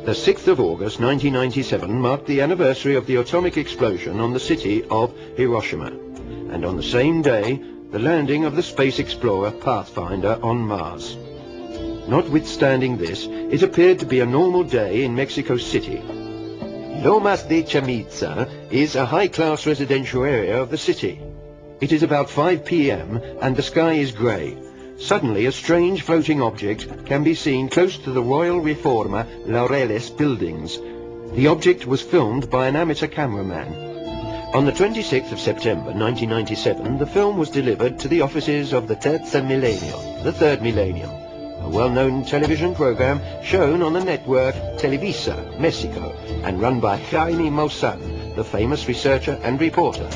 The 6th of August 1997 marked the anniversary of the atomic explosion on the city of Hiroshima, and on the same day, the landing of the space explorer Pathfinder on Mars. Notwithstanding this, it appeared to be a normal day in Mexico City. Lomas de Chamizza is a high-class residential area of the city. It is about 5 p.m. and the sky is grey. Suddenly, a strange floating object can be seen close to the Royal Reforma Laureles buildings. The object was filmed by an amateur cameraman. On the 26th of September 1997, the film was delivered to the offices of the Terza Milenio, the Third Millennium, a well-known television program shown on the network Televisa, Mexico, and run by Jaime Maussan, the famous researcher and reporter.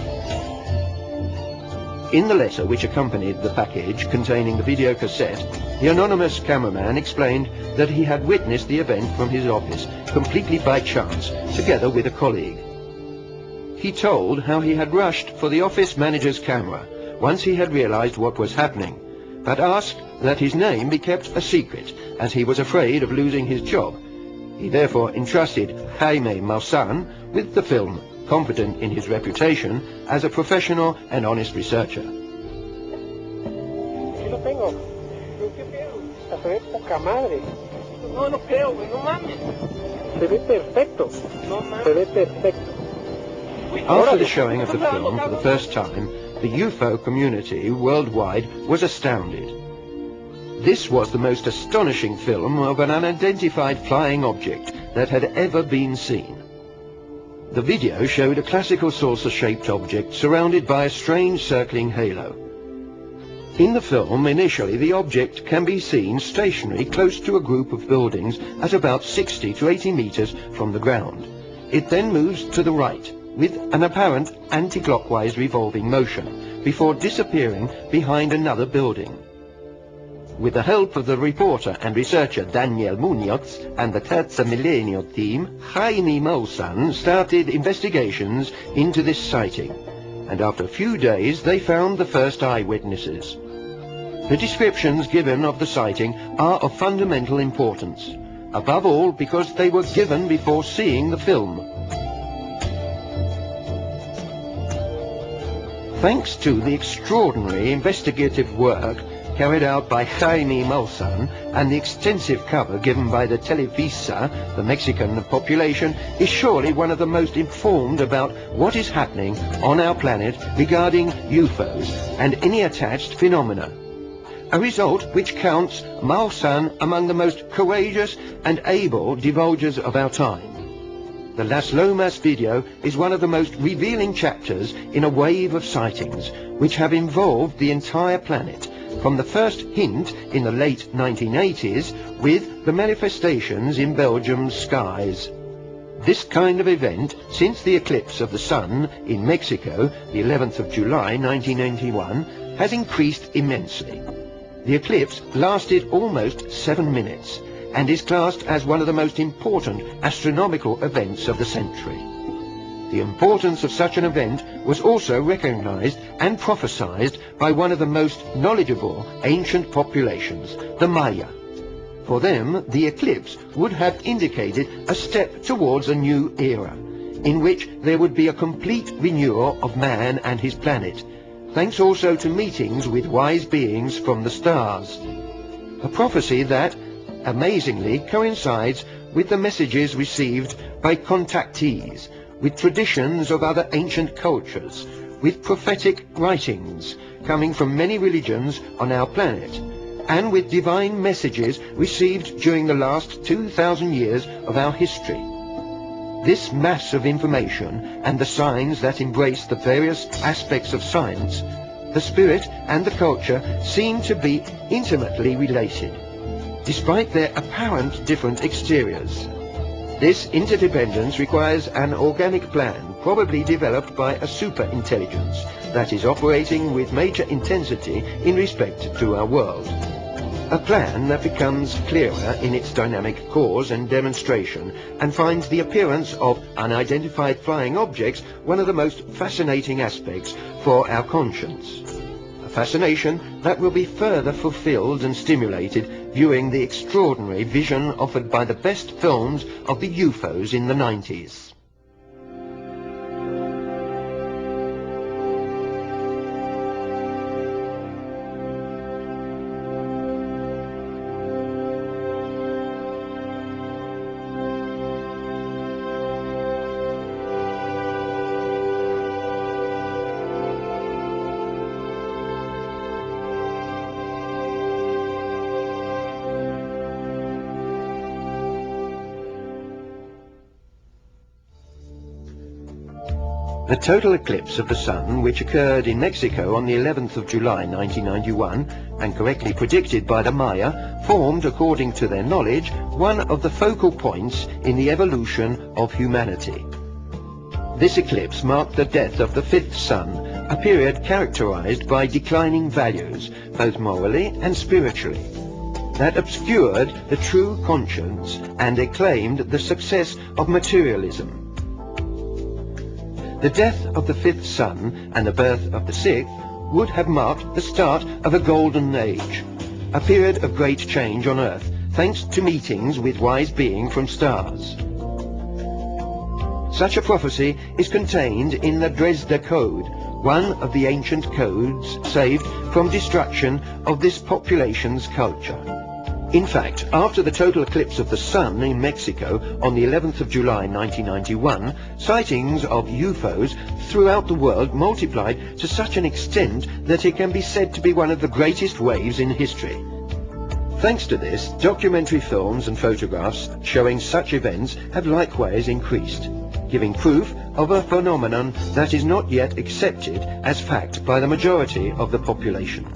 In the letter which accompanied the package containing the video cassette, the anonymous cameraman explained that he had witnessed the event from his office, completely by chance, together with a colleague. He told how he had rushed for the office manager's camera once he had realized what was happening, but asked that his name be kept a secret, as he was afraid of losing his job. He therefore entrusted Jaime Maussan with the film, confident in his reputation as a professional and honest researcher. Sí lo tengo. ¿Qué pedo? Se ve poca madre. No, no creo, güey, no mames. Se ve perfecto. No mames. Se ve perfecto. After the showing of the film for the first time, the UFO community worldwide was astounded. This was the most astonishing film of an unidentified flying object that had ever been seen. The video showed a classical saucer-shaped object surrounded by a strange circling halo. In the film, initially, the object can be seen stationary close to a group of buildings at about 60 to 80 meters from the ground. It then moves to the right, with an apparent anti-clockwise revolving motion, before disappearing behind another building. With the help of the reporter and researcher Daniel Munoz and the Terza Milenio team, Jaime Maussan started investigations into this sighting, and after a few days they found the first eyewitnesses. The descriptions given of the sighting are of fundamental importance, above all because they were given before seeing the film. Thanks to the extraordinary investigative work carried out by Jaime Maussan and the extensive cover given by the Televisa, the Mexican population is surely one of the most informed about what is happening on our planet regarding UFOs and any attached phenomena. A result which counts Maussan among the most courageous and able divulgers of our time. The Las Lomas video is one of the most revealing chapters in a wave of sightings which have involved the entire planet, from the first hint in the late 1980s with the manifestations in Belgium's skies. This kind of event, since the eclipse of the sun in Mexico, the 11th of July 1991, has increased immensely. The eclipse lasted almost 7 minutes and is classed as one of the most important astronomical events of the century. The importance of such an event was also recognized and prophesied by one of the most knowledgeable ancient populations, the Maya. For them, the eclipse would have indicated a step towards a new era, in which there would be a complete renewal of man and his planet, thanks also to meetings with wise beings from the stars. A prophecy that, amazingly, coincides with the messages received by contactees, with traditions of other ancient cultures, with prophetic writings coming from many religions on our planet, and with divine messages received during the last 2,000 years of our history. This mass of information and the signs that embrace the various aspects of science, the spirit and the culture seem to be intimately related, despite their apparent different exteriors. This interdependence requires an organic plan, probably developed by a super-intelligence that is operating with major intensity in respect to our world. A plan that becomes clearer in its dynamic cause and demonstration and finds the appearance of unidentified flying objects one of the most fascinating aspects for our conscience. A fascination that will be further fulfilled and stimulated viewing the extraordinary vision offered by the best films of the UFOs in the 90s. The total eclipse of the Sun, which occurred in Mexico on the 11th of July 1991, and correctly predicted by the Maya, formed, according to their knowledge, one of the focal points in the evolution of humanity. This eclipse marked the death of the fifth sun, a period characterized by declining values, both morally and spiritually, that obscured the true conscience and acclaimed the success of materialism. The death of the fifth sun and the birth of the sixth would have marked the start of a golden age, a period of great change on Earth, thanks to meetings with wise beings from stars. Such a prophecy is contained in the Dresde Code, one of the ancient codes saved from destruction of this population's culture. In fact, after the total eclipse of the Sun in Mexico on the 11th of July 1991, sightings of UFOs throughout the world multiplied to such an extent that it can be said to be one of the greatest waves in history. Thanks to this, documentary films and photographs showing such events have likewise increased, giving proof of a phenomenon that is not yet accepted as fact by the majority of the population.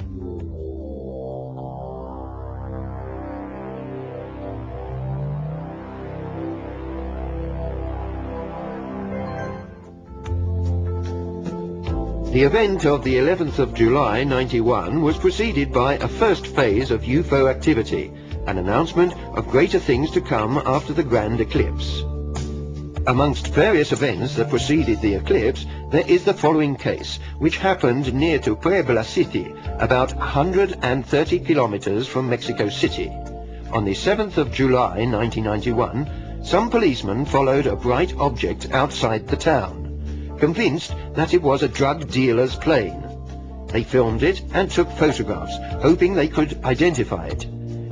The event of the 11th of July 91 was preceded by a first phase of UFO activity, an announcement of greater things to come after the grand eclipse. Amongst various events that preceded the eclipse, there is the following case, which happened near to Puebla City, about 130 kilometers from Mexico City. On the 7th of July 1991, some policemen followed a bright object outside the town, convinced that it was a drug dealer's plane. They filmed it and took photographs, hoping they could identify it.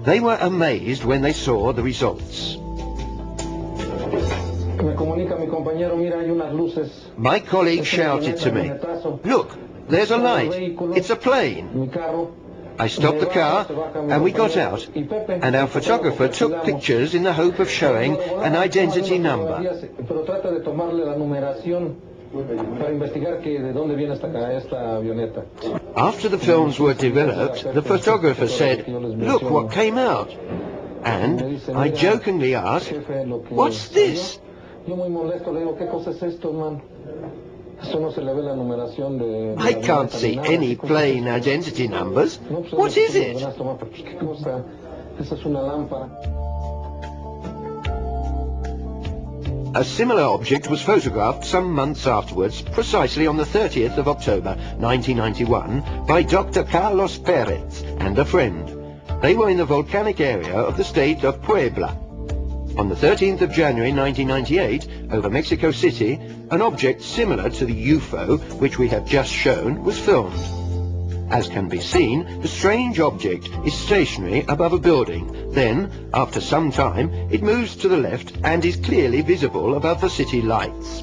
They were amazed when they saw the results. My colleague shouted to me, "Look, there's a light. It's a plane." I stopped the car and we got out, and our photographer took pictures in the hope of showing an identity number. After the films were developed, the photographer said, "Look what came out." And I jokingly asked, "What's this?" "I can't see any plane identity numbers. What is it?" A similar object was photographed some months afterwards, precisely on the 30th of October 1991, by Dr. Carlos Perez and a friend. They were in the volcanic area of the state of Puebla. On the 13th of January 1998, over Mexico City, an object similar to the UFO, which we have just shown, was filmed. As can be seen, the strange object is stationary above a building. Then, after some time, it moves to the left and is clearly visible above the city lights.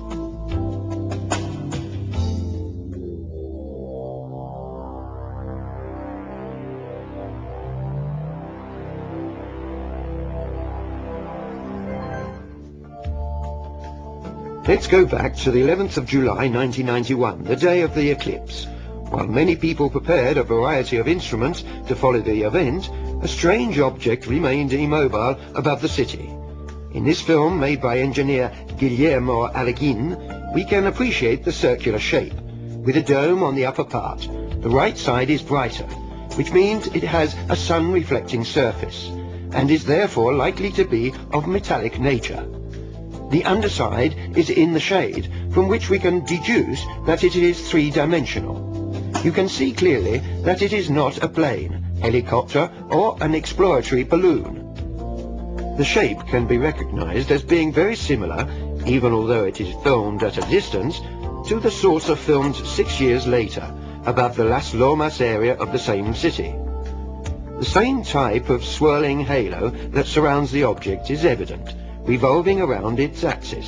Let's go back to the 11th of July 1991, the day of the eclipse. While many people prepared a variety of instruments to follow the event, a strange object remained immobile above the city. In this film, made by engineer Guillermo Alleguin, we can appreciate the circular shape, with a dome on the upper part. The right side is brighter, which means it has a sun-reflecting surface, and is therefore likely to be of metallic nature. The underside is in the shade, from which we can deduce that it is three-dimensional. you can see clearly that it is not a plane, helicopter or an exploratory balloon. The shape can be recognized as being very similar, even although it is filmed at a distance, to the saucer filmed 6 years later above the Las Lomas area of the same city. The same type of swirling halo that surrounds the object is evident, revolving around its axis.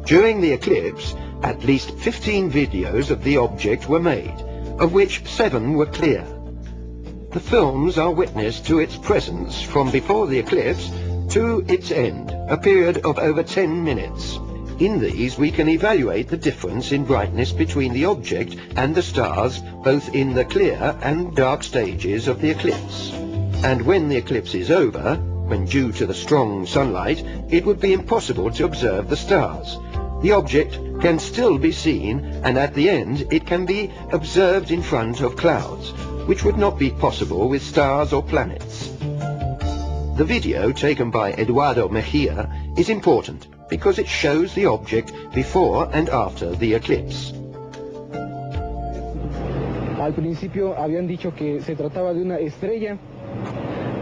During the eclipse, at least 15 videos of the object were made, of which 7 were clear. The films are witness to its presence from before the eclipse to its end, a period of over 10 minutes. In these we can evaluate the difference in brightness between the object and the stars, both in the clear and dark stages of the eclipse. And when the eclipse is over, when due to the strong sunlight, it would be impossible to observe the stars. The object can still be seen, and at the end it can be observed in front of clouds, which would not be possible with stars or planets. The video taken by Eduardo Mejia is important because it shows the object before and after the eclipse. Al principio habían dicho que se trataba de una estrella.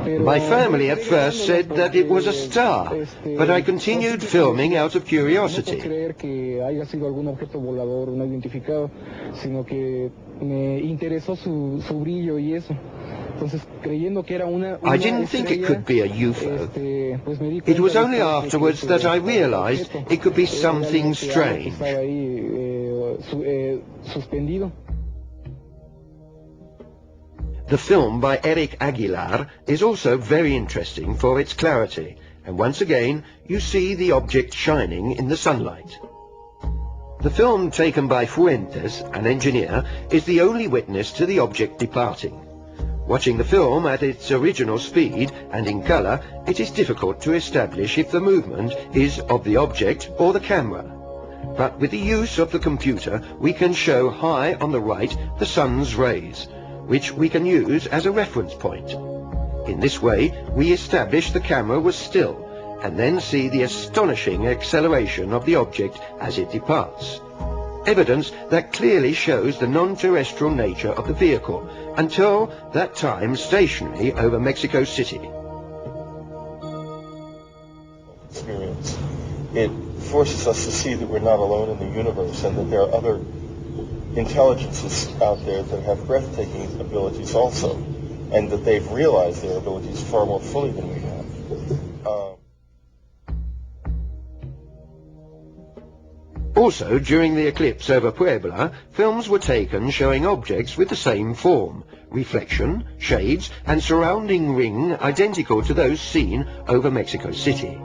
My family at first said that it was a star, but I continued filming out of curiosity. I didn't think it could be a UFO. It was only afterwards that I realized it could be something strange. The film by Eric Aguilar is also very interesting for its clarity, and once again you see the object shining in the sunlight. The film taken by Fuentes, an engineer, is the only witness to the object departing. Watching the film at its original speed and in color, it is difficult to establish if the movement is of the object or the camera. But with the use of the computer, we can show high on the right the sun's rays, which we can use as a reference point. In this way, we establish the camera was still, and then see the astonishing acceleration of the object as it departs. Evidence that clearly shows the non-terrestrial nature of the vehicle, until that time stationary over Mexico City. Experience. It forces us to see that we're not alone in the universe and that there are other intelligences out there that have breathtaking abilities also, and that they've realized their abilities far more fully than we have. Also, during the eclipse over Puebla, films were taken showing objects with the same form, reflection, shades, and surrounding ring identical to those seen over Mexico City.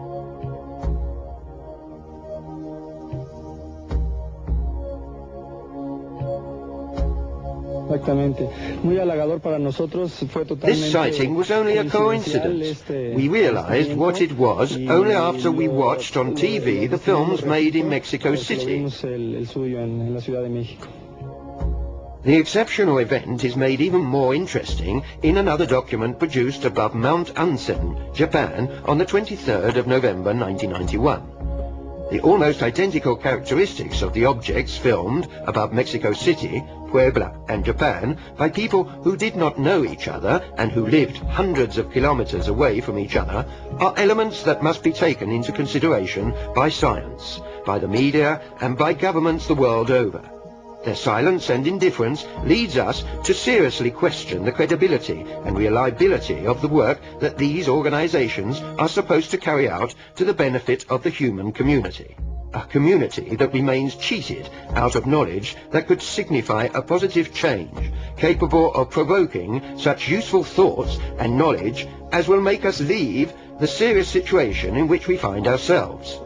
This sighting was only a coincidence. We realized what it was only after we watched on TV the films made in Mexico City. The exceptional event is made even more interesting in another document produced above Mount Ansen, Japan, on the 23rd of November 1991. The almost identical characteristics of the objects filmed above Mexico City, Puebla and Japan by people who did not know each other and who lived hundreds of kilometers away from each other are elements that must be taken into consideration by science, by the media and by governments the world over. Their silence and indifference leads us to seriously question the credibility and reliability of the work that these organizations are supposed to carry out to the benefit of the human community. A community that remains cheated out of knowledge that could signify a positive change, capable of provoking such useful thoughts and knowledge as will make us leave the serious situation in which we find ourselves.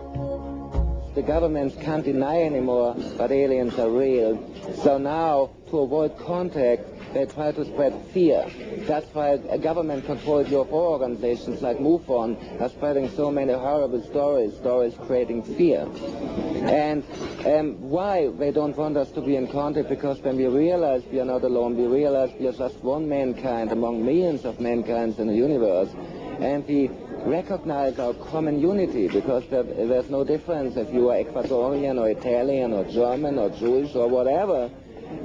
The governments can't deny anymore that aliens are real. So now, to avoid contact, they try to spread fear. That's why government-controlled UFO organizations like MUFON are spreading so many horrible stories creating fear. And why they don't want us to be in contact? Because when we realize we are not alone, we realize we are just one mankind among millions of mankind's in the universe, and we recognize our common unity, because there's no difference if you are Ecuadorian or Italian or German or Jewish or whatever,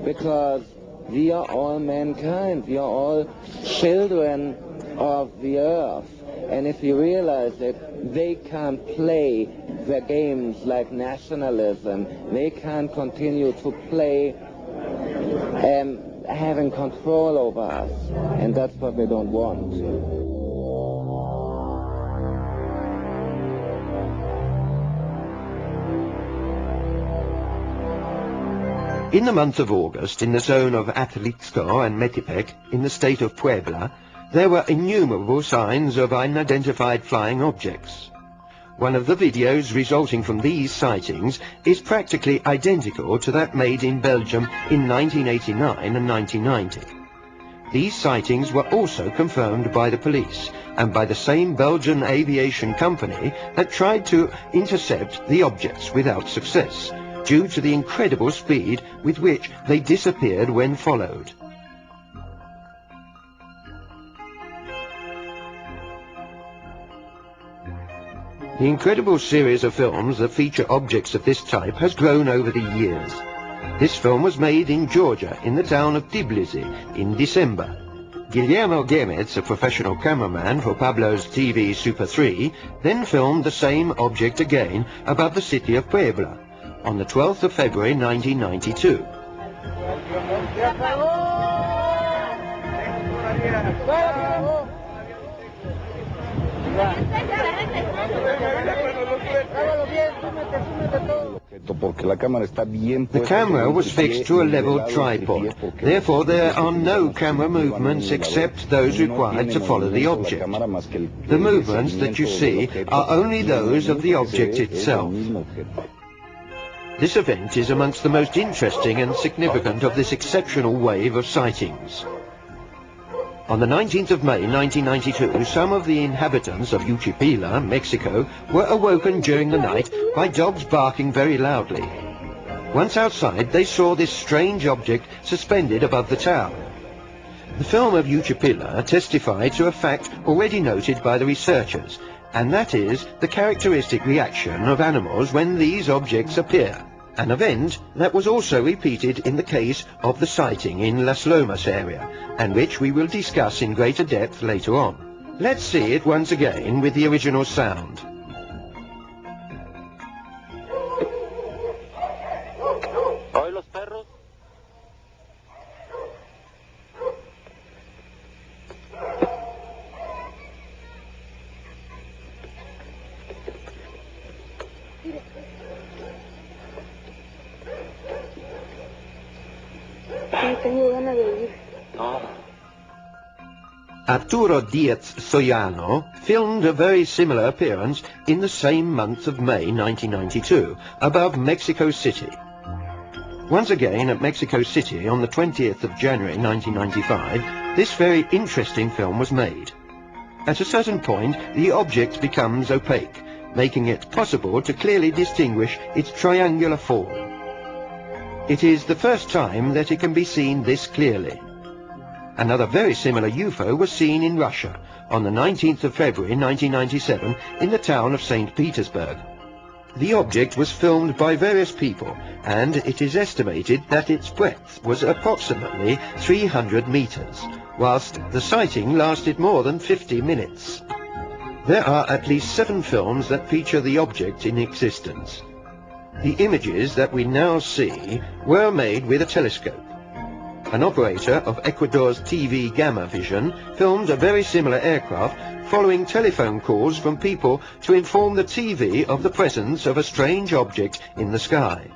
because we are all mankind, we are all children of the earth. And if you realize that they can't play their games like nationalism, they can't continue to play having control over us, and that's what we don't want. In the month of August, in the zone of Atlixco and Metepec, in the state of Puebla, there were innumerable signs of unidentified flying objects. One of the videos resulting from these sightings is practically identical to that made in Belgium in 1989 and 1990. These sightings were also confirmed by the police and by the same Belgian aviation company that tried to intercept the objects without success, due to the incredible speed with which they disappeared when followed. The incredible series of films that feature objects of this type has grown over the years. This film was made in Georgia, in the town of Tbilisi, in December. Guillermo Gemez, a professional cameraman for Pablo's TV Super 3, then filmed the same object again above the city of Puebla, on the 12th of February 1992. The camera was fixed to a level tripod, therefore there are no camera movements except those required to follow the object. The movements that you see are only those of the object itself. This event is amongst the most interesting and significant of this exceptional wave of sightings. On the 19th of May 1992, some of the inhabitants of Uchipila, Mexico, were awoken during the night by dogs barking very loudly. Once outside, they saw this strange object suspended above the town. The film of Uchipila testified to a fact already noted by the researchers, and that is the characteristic reaction of animals when these objects appear. An event that was also repeated in the case of the sighting in Las Lomas area, and which we will discuss in greater depth later on. Let's see it once again with the original sound. ¿Hoy los perros? Tengo ganas de ir. No. Arturo Diaz Soyano filmed a very similar appearance in the same month of May 1992, above Mexico City. Once again at Mexico City on the 20th of January 1995, this very interesting film was made. At a certain point, the object becomes opaque, making it possible to clearly distinguish its triangular form. It is the first time that it can be seen this clearly. Another very similar UFO was seen in Russia on the 19th of February 1997 in the town of St. Petersburg. The object was filmed by various people, and it is estimated that its breadth was approximately 300 meters, whilst the sighting lasted more than 50 minutes. There are at least 7 films that feature the object in existence. The images that we now see were made with a telescope. An operator of Ecuador's TV Gamma Vision filmed a very similar aircraft following telephone calls from people to inform the TV of the presence of a strange object in the sky.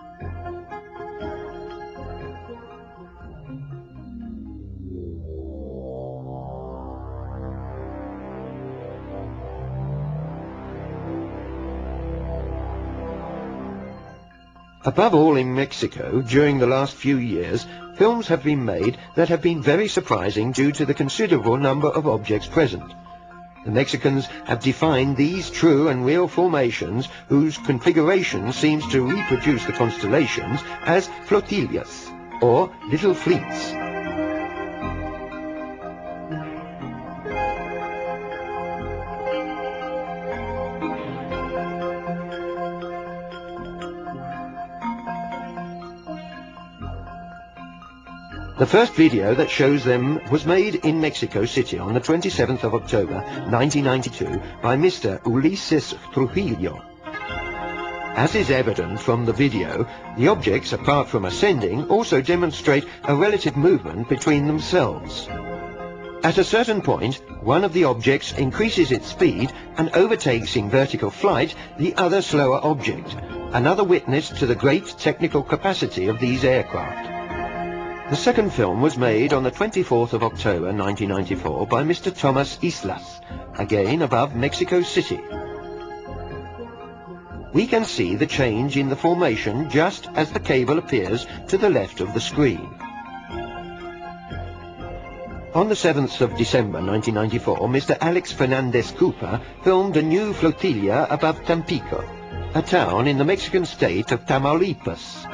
Above all in Mexico, during the last few years, films have been made that have been very surprising due to the considerable number of objects present. The Mexicans have defined these true and real formations, whose configuration seems to reproduce the constellations, as flotillas, or little fleets. The first video that shows them was made in Mexico City on the 27th of October 1992 by Mr. Ulises Trujillo. As is evident from the video, the objects, apart from ascending, also demonstrate a relative movement between themselves. At a certain point, one of the objects increases its speed and overtakes in vertical flight the other slower object, another witness to the great technical capacity of these aircraft. The second film was made on the 24th of October 1994 by Mr. Thomas Islas, again above Mexico City. We can see the change in the formation just as the cable appears to the left of the screen. On the 7th of December 1994, Mr. Alex Fernandez Cooper filmed a new flotilla above Tampico, a town in the Mexican state of Tamaulipas.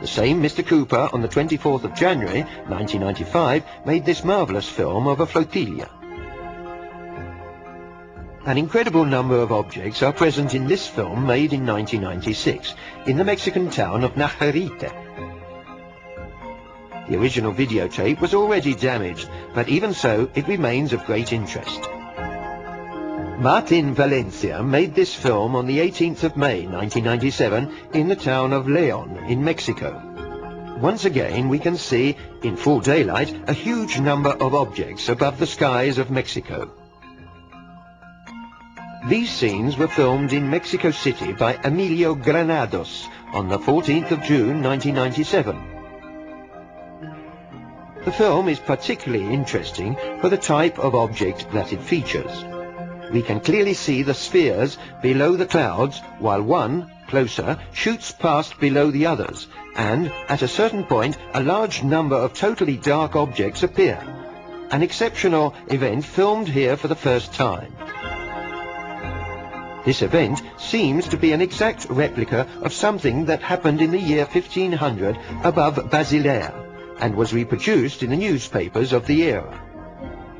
The same Mr. Cooper, on the 24th of January 1995, made this marvelous film of a flotilla. An incredible number of objects are present in this film made in 1996 in the Mexican town of Najarite. The original videotape was already damaged, but even so it remains of great interest. Martin Valencia made this film on the 18th of May 1997 in the town of León in Mexico. Once again we can see, in full daylight, a huge number of objects above the skies of Mexico. These scenes were filmed in Mexico City by Emilio Granados on the 14th of June 1997. The film is particularly interesting for the type of object that it features. We can clearly see the spheres below the clouds, while one, closer, shoots past below the others, and at a certain point a large number of totally dark objects appear. An exceptional event filmed here for the first time. This event seems to be an exact replica of something that happened in the year 1500 above Basilea, and was reproduced in the newspapers of the era.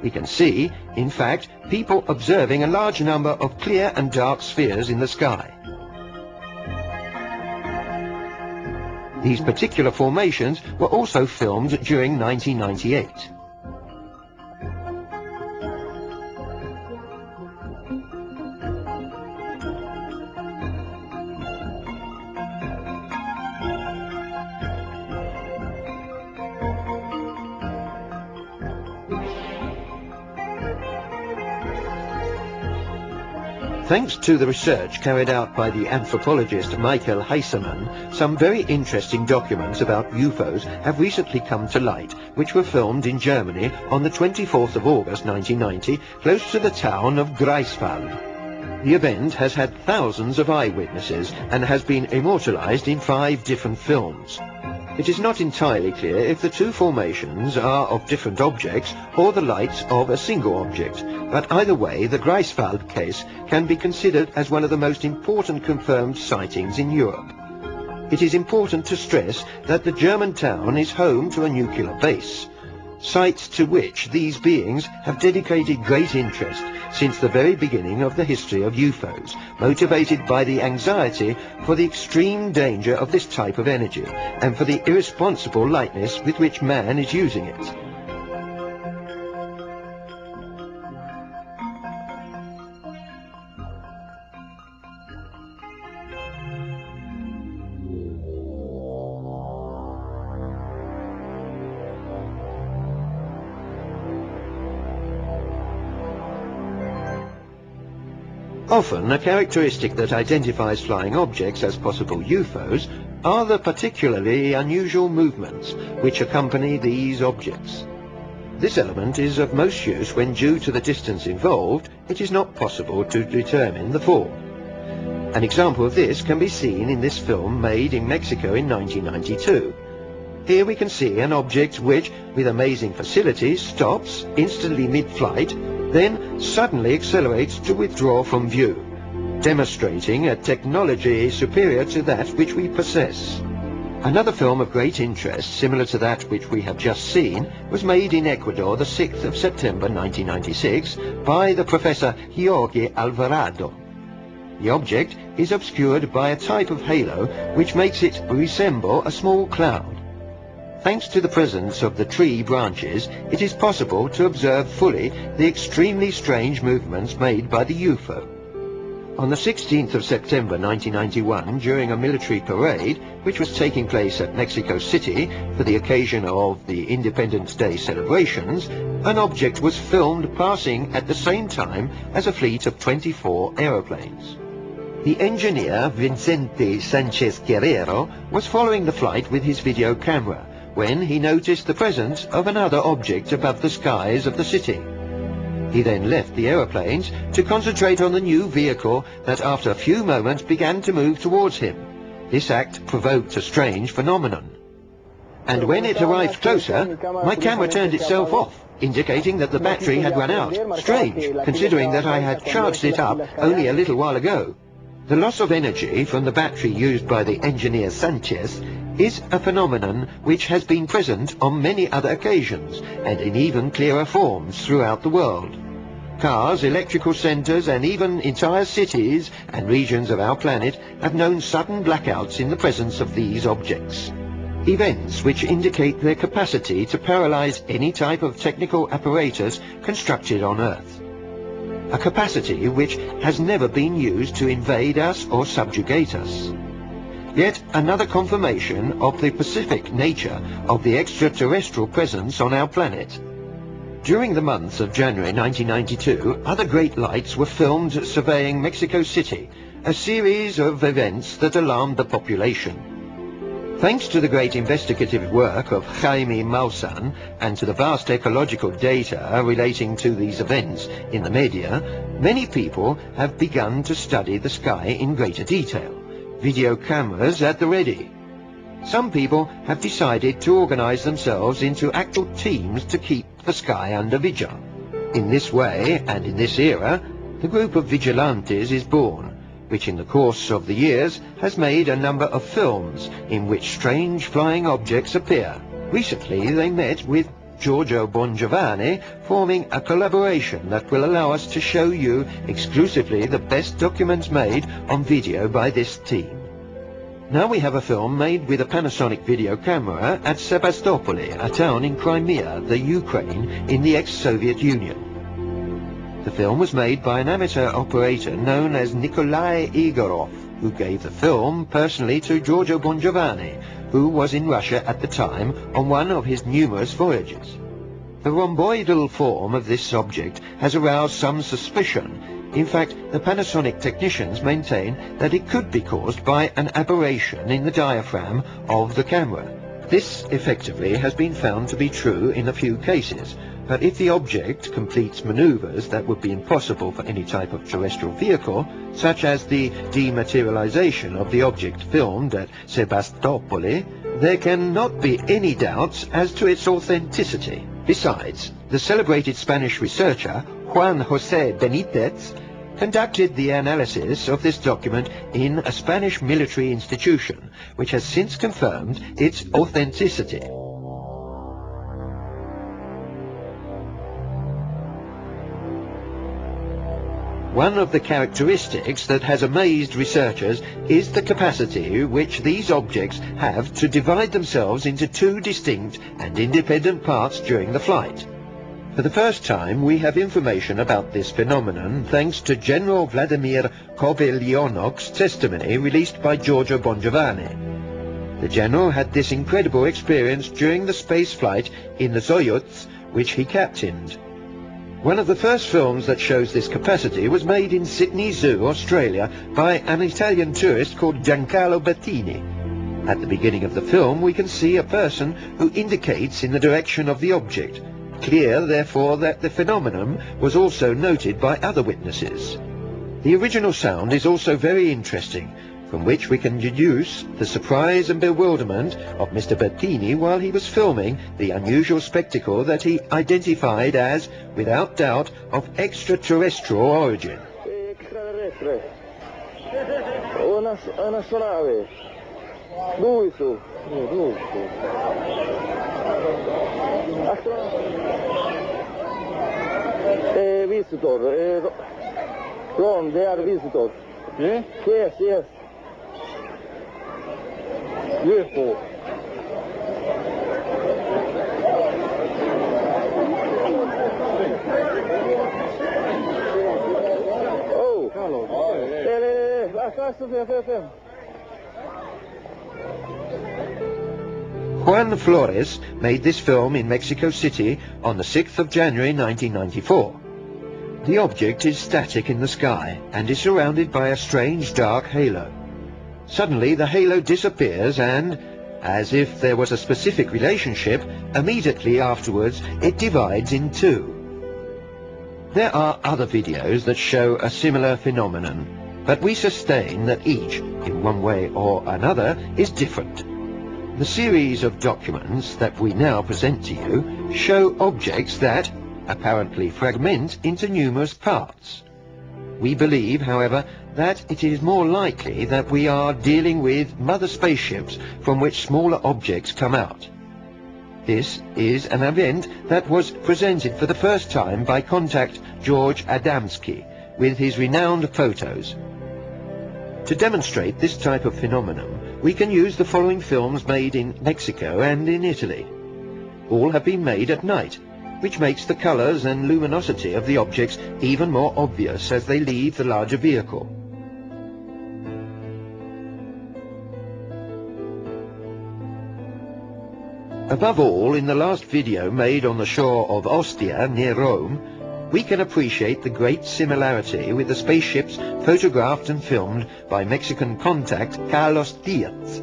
We can see, in fact, people observing a large number of clear and dark spheres in the sky. These particular formations were also filmed during 1998. Thanks to the research carried out by the anthropologist Michael Heisemann, some very interesting documents about UFOs have recently come to light, which were filmed in Germany on the 24th of August 1990, close to the town of Greifswald. The event has had thousands of eyewitnesses and has been immortalized in 5 different films. It is not entirely clear if the two formations are of different objects or the lights of a single object, but either way the Greifswald case can be considered as one of the most important confirmed sightings in Europe. It is important to stress that the German town is home to a nuclear base, sites to which these beings have dedicated great interest since the very beginning of the history of UFOs, motivated by the anxiety for the extreme danger of this type of energy and for the irresponsible lightness with which man is using it. Often, a characteristic that identifies flying objects as possible UFOs are the particularly unusual movements which accompany these objects. This element is of most use when, due to the distance involved, it is not possible to determine the form. An example of this can be seen in this film made in Mexico in 1992. Here we can see an object which, with amazing facilities, stops instantly mid-flight, then suddenly accelerates to withdraw from view, demonstrating a technology superior to that which we possess. Another film of great interest, similar to that which we have just seen, was made in Ecuador the 6th of September 1996 by the Professor Jorge Alvarado. The object is obscured by a type of halo which makes it resemble a small cloud. Thanks to the presence of the tree branches, it is possible to observe fully the extremely strange movements made by the UFO. On the 16th of September 1991, during a military parade which was taking place at Mexico City for the occasion of the Independence Day celebrations, an object was filmed passing at the same time as a fleet of 24 aeroplanes. The engineer Vicente Sanchez Guerrero was following the flight with his video camera when he noticed the presence of another object above the skies of the city. He then left the aeroplanes to concentrate on the new vehicle that after a few moments began to move towards him. This act provoked a strange phenomenon. And when it arrived closer, my camera turned itself off, indicating that the battery had run out. Strange, considering that I had charged it up only a little while ago. The loss of energy from the battery used by the engineer Sanchez is a phenomenon which has been present on many other occasions and in even clearer forms throughout the world. Cars, electrical centers, and even entire cities and regions of our planet have known sudden blackouts in the presence of these objects. Events which indicate their capacity to paralyze any type of technical apparatus constructed on Earth. A capacity which has never been used to invade us or subjugate us. Yet another confirmation of the specific nature of the extraterrestrial presence on our planet. During the months of January 1992, other great lights were filmed surveying Mexico City, a series of events that alarmed the population. Thanks to the great investigative work of Jaime Maussan and to the vast ecological data relating to these events in the media, many people have begun to study the sky in greater detail. Video cameras at the ready. Some people have decided to organize themselves into actual teams to keep the sky under vigil. In this way, and in this era, the group of vigilantes is born, which in the course of the years has made a number of films in which strange flying objects appear. Recently they met with Giorgio Bongiovanni, forming a collaboration that will allow us to show you exclusively the best documents made on video by this team. Now we have a film made with a Panasonic video camera at Sebastopoli, a town in Crimea, the Ukraine, in the ex-Soviet Union. The film was made by an amateur operator known as Nikolai Igorov, who gave the film personally to Giorgio Bongiovanni, who was in Russia at the time on one of his numerous voyages. The rhomboidal form of this object has aroused some suspicion. In fact, the Panasonic technicians maintain that it could be caused by an aberration in the diaphragm of the camera. This effectively has been found to be true in a few cases, but if the object completes maneuvers that would be impossible for any type of terrestrial vehicle, such as the dematerialization of the object filmed at Sebastopoli, there cannot be any doubts as to its authenticity. Besides, the celebrated Spanish researcher Juan José Benítez conducted the analysis of this document in a Spanish military institution, which has since confirmed its authenticity. One of the characteristics that has amazed researchers is the capacity which these objects have to divide themselves into two distinct and independent parts during the flight. For the first time, we have information about this phenomenon thanks to General Vladimir Kovelionok's testimony released by Giorgio Bongiovanni. The general had this incredible experience during the space flight in the Soyuz, which he captained. One of the first films that shows this capacity was made in Sydney Zoo, Australia, by an Italian tourist called Giancarlo Bettini. At the beginning of the film, we can see a person who indicates in the direction of the object. Clear, therefore, that the phenomenon was also noted by other witnesses. The original sound is also very interesting, from which we can deduce the surprise and bewilderment of Mr. Bettini while he was filming the unusual spectacle that he identified as, without doubt, of extraterrestrial origin. Extraterrestre. Una astronave. Dove su? Dove su? Visitor. Ron, they are visitors. Yeah? Yes, yes. UFO. Juan Flores made this film in Mexico City on the 6th of January 1994. The object is static in the sky and is surrounded by a strange dark halo. Suddenly the halo disappears and, as if there was a specific relationship, immediately afterwards it divides in two. There are other videos that show a similar phenomenon, but we sustain that each, in one way or another, is different. The series of documents that we now present to you show objects that apparently fragment into numerous parts. We believe, however, that it is more likely that we are dealing with mother spaceships from which smaller objects come out. This is an event that was presented for the first time by contact George Adamski with his renowned photos. To demonstrate this type of phenomenon, we can use the following films made in Mexico and in Italy. All have been made at night, which makes the colors and luminosity of the objects even more obvious as they leave the larger vehicle. Above all, in the last video made on the shore of Ostia near Rome, we can appreciate the great similarity with the spaceships photographed and filmed by Mexican contact Carlos Diaz.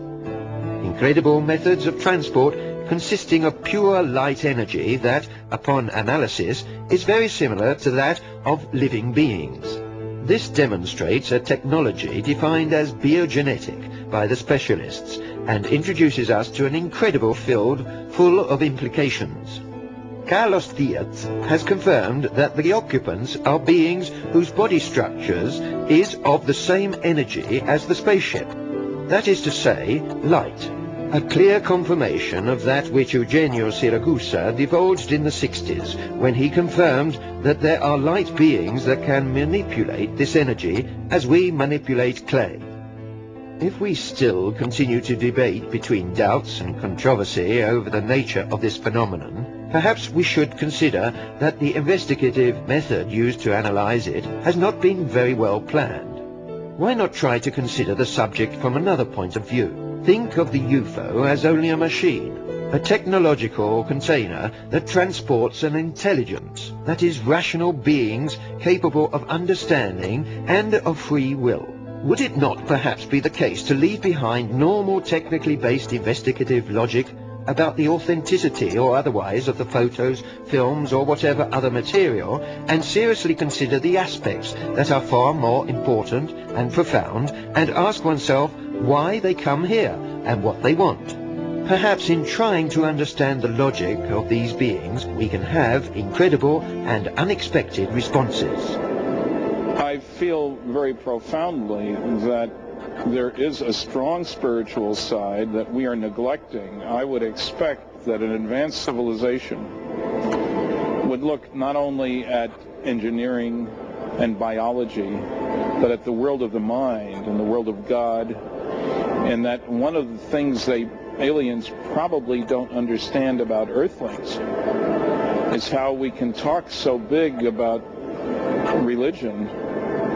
Incredible methods of transport consisting of pure light energy that, upon analysis, is very similar to that of living beings. This demonstrates a technology defined as biogenetic by the specialists and introduces us to an incredible field full of implications. Carlos Diaz has confirmed that the occupants are beings whose body structures is of the same energy as the spaceship. That is to say, light. A clear confirmation of that which Eugenio Siragusa divulged in the 60s, when he confirmed that there are light beings that can manipulate this energy as we manipulate clay. If we still continue to debate between doubts and controversy over the nature of this phenomenon, perhaps we should consider that the investigative method used to analyze it has not been very well planned. Why not try to consider the subject from another point of view? Think of the UFO as only a machine, a technological container that transports an intelligence, that is, rational beings capable of understanding and of free will. Would it not perhaps be the case to leave behind normal technically based investigative logic about the authenticity or otherwise of the photos, films or whatever other material, and seriously consider the aspects that are far more important and profound, and ask oneself why they come here and what they want? Perhaps in trying to understand the logic of these beings, we can have incredible and unexpected responses. I feel very profoundly that there is a strong spiritual side that we are neglecting. I would expect that an advanced civilization would look not only at engineering and biology, but at the world of the mind and the world of God, and that one of the things aliens probably don't understand about Earthlings is how we can talk so big about religion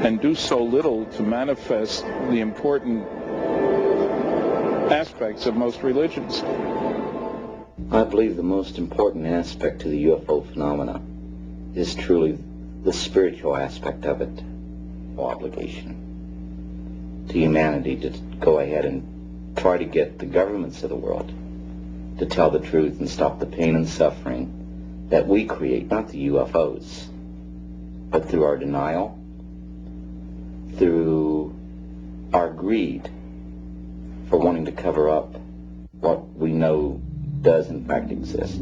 and do so little to manifest the important aspects of most religions. I believe the most important aspect to the UFO phenomena is truly the spiritual aspect of it. Obligation to humanity to go ahead and try to get the governments of the world to tell the truth and stop the pain and suffering that we create, not the UFOs, but through our denial, through our greed for wanting to cover up what we know does in fact exist.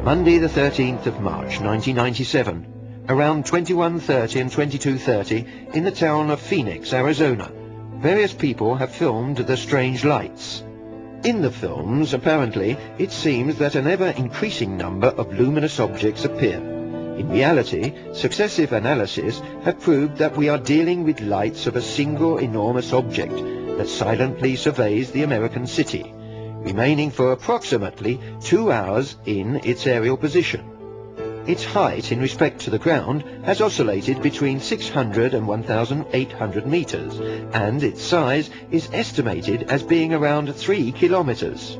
Monday the 13th of March 1997, around 21:30 and 22:30 in the town of Phoenix, Arizona, various people have filmed the strange lights. In the films, apparently, it seems that an ever-increasing number of luminous objects appear. In reality, successive analyses have proved that we are dealing with lights of a single enormous object that silently surveys the American city, remaining for approximately 2 hours in its aerial position. Its height in respect to the ground has oscillated between 600 and 1,800 meters, and its size is estimated as being around 3 kilometers.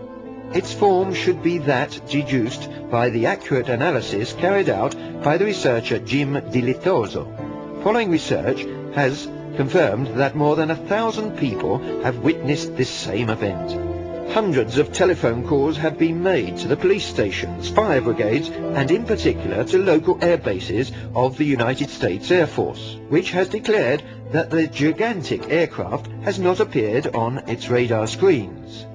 Its form should be that deduced by the accurate analysis carried out by the researcher Jim Dilitoso. Following research has confirmed that more than 1,000 people have witnessed this same event. Hundreds of telephone calls have been made to the police stations, fire brigades, and in particular to local air bases of the United States Air Force, which has declared that the gigantic aircraft has not appeared on its radar screens.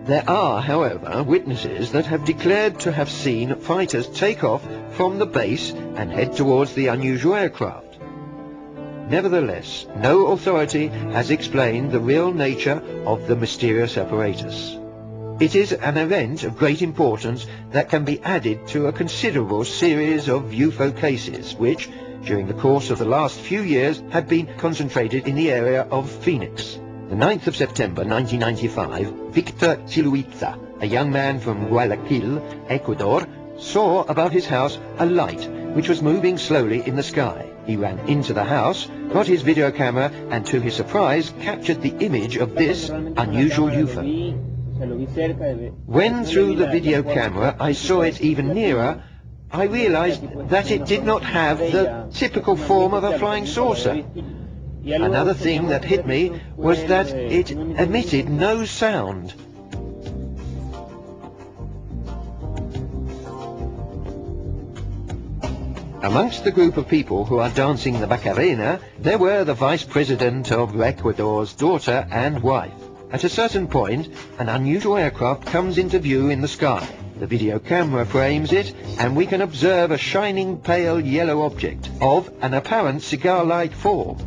There are, however, witnesses that have declared to have seen fighters take off from the base and head towards the unusual aircraft. Nevertheless, no authority has explained the real nature of the mysterious apparatus. It is an event of great importance that can be added to a considerable series of UFO cases which, during the course of the last few years, have been concentrated in the area of Phoenix. The 9th of September 1995, Victor Chiluitza, a young man from Guayaquil, Ecuador, saw above his house a light which was moving slowly in the sky. He ran into the house, got his video camera, and to his surprise captured the image of this unusual UFO. When through the video camera I saw it even nearer, I realized that it did not have the typical form of a flying saucer. Another thing that hit me was that it emitted no sound. Amongst the group of people who are dancing the Macarena, there were the Vice President of Ecuador's daughter and wife. At a certain point, an unusual aircraft comes into view in the sky. The video camera frames it, and we can observe a shining pale yellow object of an apparent cigar-like form.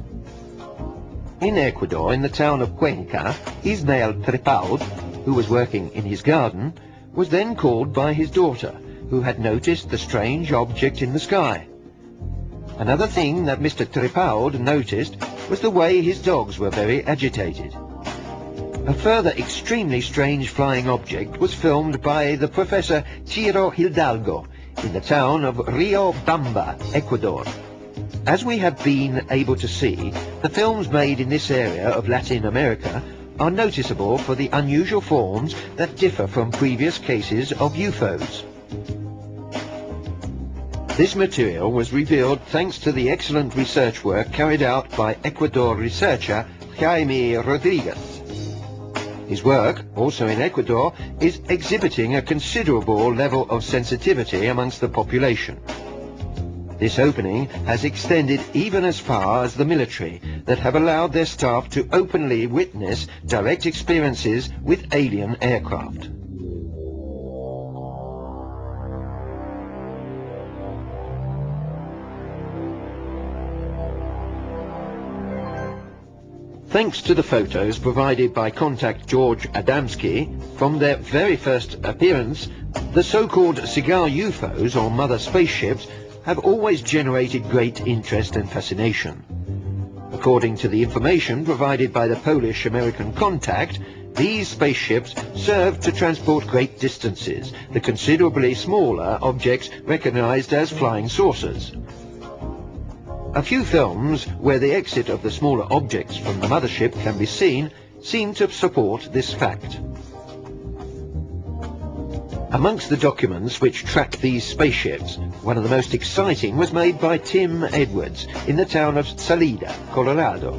In Ecuador, in the town of Cuenca, Ismael Trepaud, who was working in his garden, was then called by his daughter, who had noticed the strange object in the sky. Another thing that Mr. Trepaud noticed was the way his dogs were very agitated. A further extremely strange flying object was filmed by the Professor Ciro Hidalgo in the town of Rio Bamba, Ecuador. As we have been able to see, the films made in this area of Latin America are noticeable for the unusual forms that differ from previous cases of UFOs. This material was revealed thanks to the excellent research work carried out by Ecuador researcher Jaime Rodriguez. His work, also in Ecuador, is exhibiting a considerable level of sensitivity amongst the population. This opening has extended even as far as the military, that have allowed their staff to openly witness direct experiences with alien aircraft. Thanks to the photos provided by contact George Adamski, from their very first appearance, the so-called cigar UFOs, or mother spaceships, have always generated great interest and fascination. According to the information provided by the Polish-American contact, these spaceships serve to transport great distances, the considerably smaller objects recognized as flying saucers. A few films where the exit of the smaller objects from the mothership can be seen seem to support this fact. Amongst the documents which track these spaceships, one of the most exciting was made by Tim Edwards in the town of Salida, Colorado.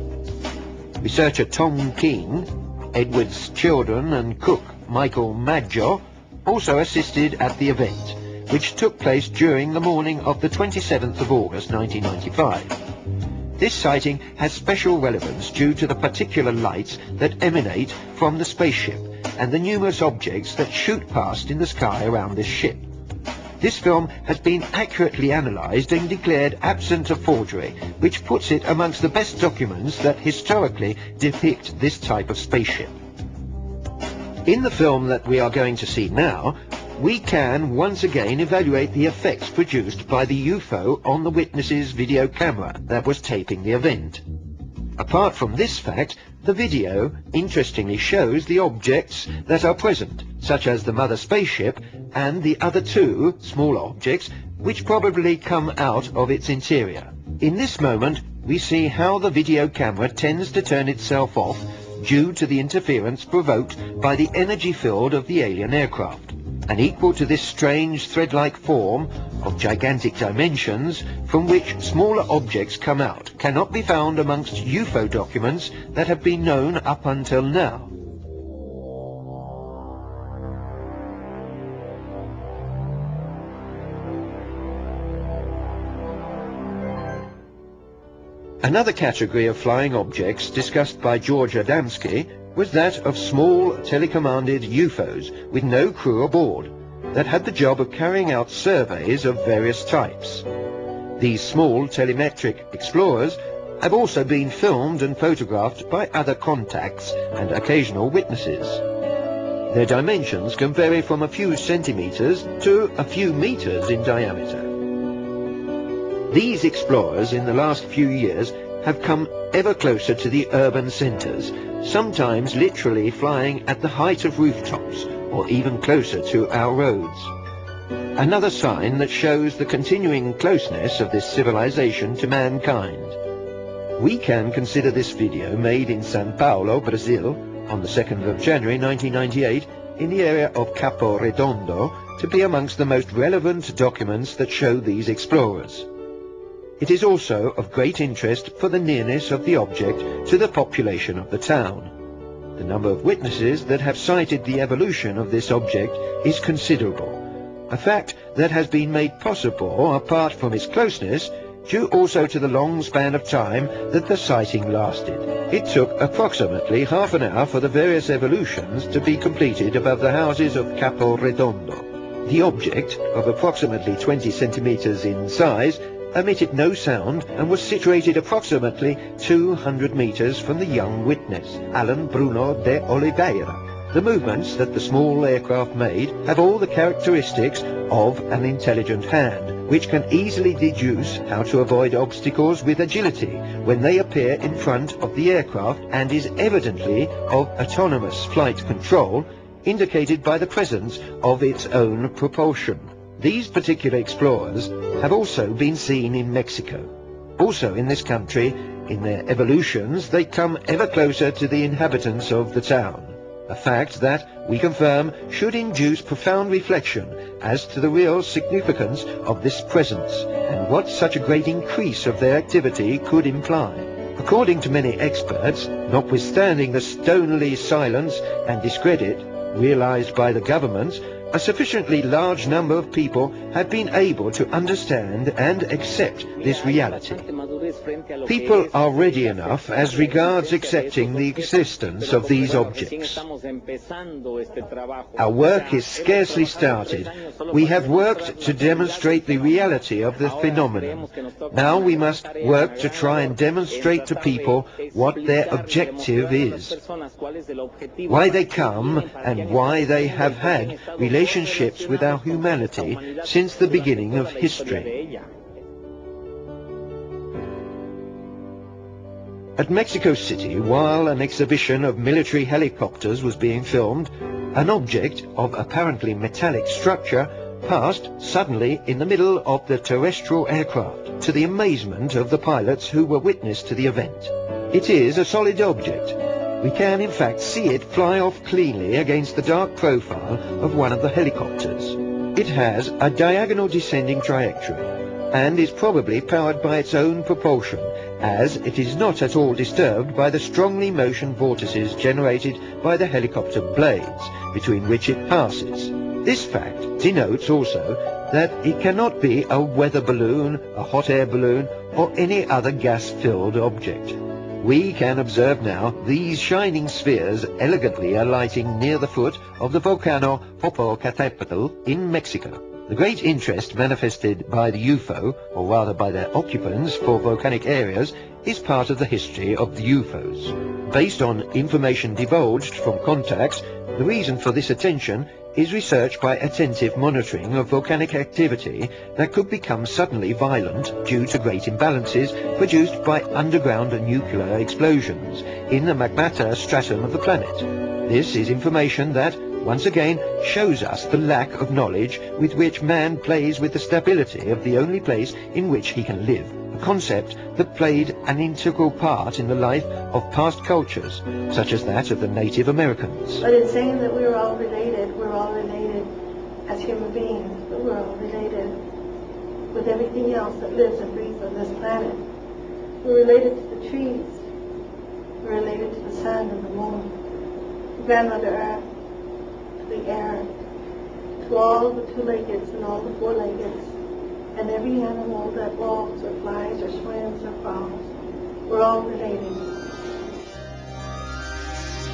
Researcher Tom King, Edwards' children and cook Michael Maggio also assisted at the event, which took place during the morning of the 27th of August 1995. This sighting has special relevance due to the particular lights that emanate from the spaceship and the numerous objects that shoot past in the sky around this ship. This film has been accurately analysed and declared absent of forgery, which puts it amongst the best documents that historically depict this type of spaceship. In the film that we are going to see now, we can once again evaluate the effects produced by the UFO on the witness's video camera that was taping the event. Apart from this fact, the video interestingly shows the objects that are present, such as the mother spaceship and the other two small objects which probably come out of its interior. In this moment, we see how the video camera tends to turn itself off due to the interference provoked by the energy field of the alien aircraft. And equal to this strange thread-like form of gigantic dimensions from which smaller objects come out cannot be found amongst UFO documents that have been known up until now. Another category of flying objects discussed by George Adamski was that of small telecommanded UFOs with no crew aboard that had the job of carrying out surveys of various types. These small telemetric explorers have also been filmed and photographed by other contacts and occasional witnesses. Their dimensions can vary from a few centimeters to a few meters in diameter. These explorers in the last few years have come ever closer to the urban centers, sometimes literally flying at the height of rooftops or even closer to our roads. Another sign that shows the continuing closeness of this civilization to mankind. We can consider this video made in São Paulo, Brazil, on the 2nd of January 1998, in the area of Capo Redondo, to be amongst the most relevant documents that show these explorers. It is also of great interest for the nearness of the object to the population of the town. The number of witnesses that have cited the evolution of this object is considerable, a fact that has been made possible, apart from its closeness, due also to the long span of time that the sighting lasted. It took approximately half an hour for the various evolutions to be completed above the houses of Capo Redondo. The object, of approximately 20 centimeters in size, emitted no sound and was situated approximately 200 meters from the young witness, Alan Bruno de Oliveira. The movements that the small aircraft made have all the characteristics of an intelligent hand, which can easily deduce how to avoid obstacles with agility when they appear in front of the aircraft, and is evidently of autonomous flight control, indicated by the presence of its own propulsion. These particular explorers have also been seen in Mexico. Also in this country, in their evolutions, they come ever closer to the inhabitants of the town, a fact that, we confirm, should induce profound reflection as to the real significance of this presence and what such a great increase of their activity could imply. According to many experts, notwithstanding the stonily silence and discredit realized by the governments, a sufficiently large number of people have been able to understand and accept this reality. People are ready enough as regards accepting the existence of these objects. Our work is scarcely started. We have worked to demonstrate the reality of the phenomenon. Now we must work to try and demonstrate to people what their objective is, why they come and why they have had relationships with our humanity since the beginning of history. At Mexico City, while an exhibition of military helicopters was being filmed, an object of apparently metallic structure passed suddenly in the middle of the terrestrial aircraft, to the amazement of the pilots who were witness to the event. It is a solid object. We can in fact see it fly off cleanly against the dark profile of one of the helicopters. It has a diagonal descending trajectory and is probably powered by its own propulsion, as it is not at all disturbed by the strongly motion vortices generated by the helicopter blades between which it passes. This fact denotes also that it cannot be a weather balloon, a hot air balloon, or any other gas-filled object. We can observe now these shining spheres elegantly alighting near the foot of the volcano Popocatépetl in Mexico. The great interest manifested by the UFO, or rather by their occupants, for volcanic areas is part of the history of the UFOs. Based on information divulged from contacts, the reason for this attention is research by attentive monitoring of volcanic activity that could become suddenly violent due to great imbalances produced by underground nuclear explosions in the magmata stratum of the planet. This is information that, once again shows us the lack of knowledge with which man plays with the stability of the only place in which he can live, a concept that played an integral part in the life of past cultures, such as that of the Native Americans. But in saying that we're all related as human beings, but we're all related with everything else that lives and breathes on this planet. We're related to the trees. We're related to the sun and the moon, to Grandmother Earth, to the air, to all the two-leggeds and all the four-leggeds, and every animal that walks or flies or swims or crawls. We're all related.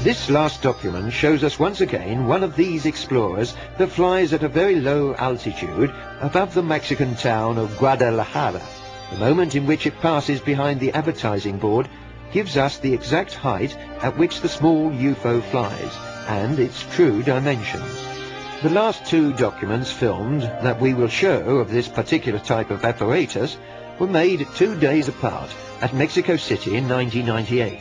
This last document shows us once again one of these explorers that flies at a very low altitude above the Mexican town of Guadalajara. The moment in which it passes behind the advertising board gives us the exact height at which the small UFO flies, and its true dimensions. The last two documents filmed that we will show of this particular type of apparatus were made 2 days apart at Mexico City in 1998.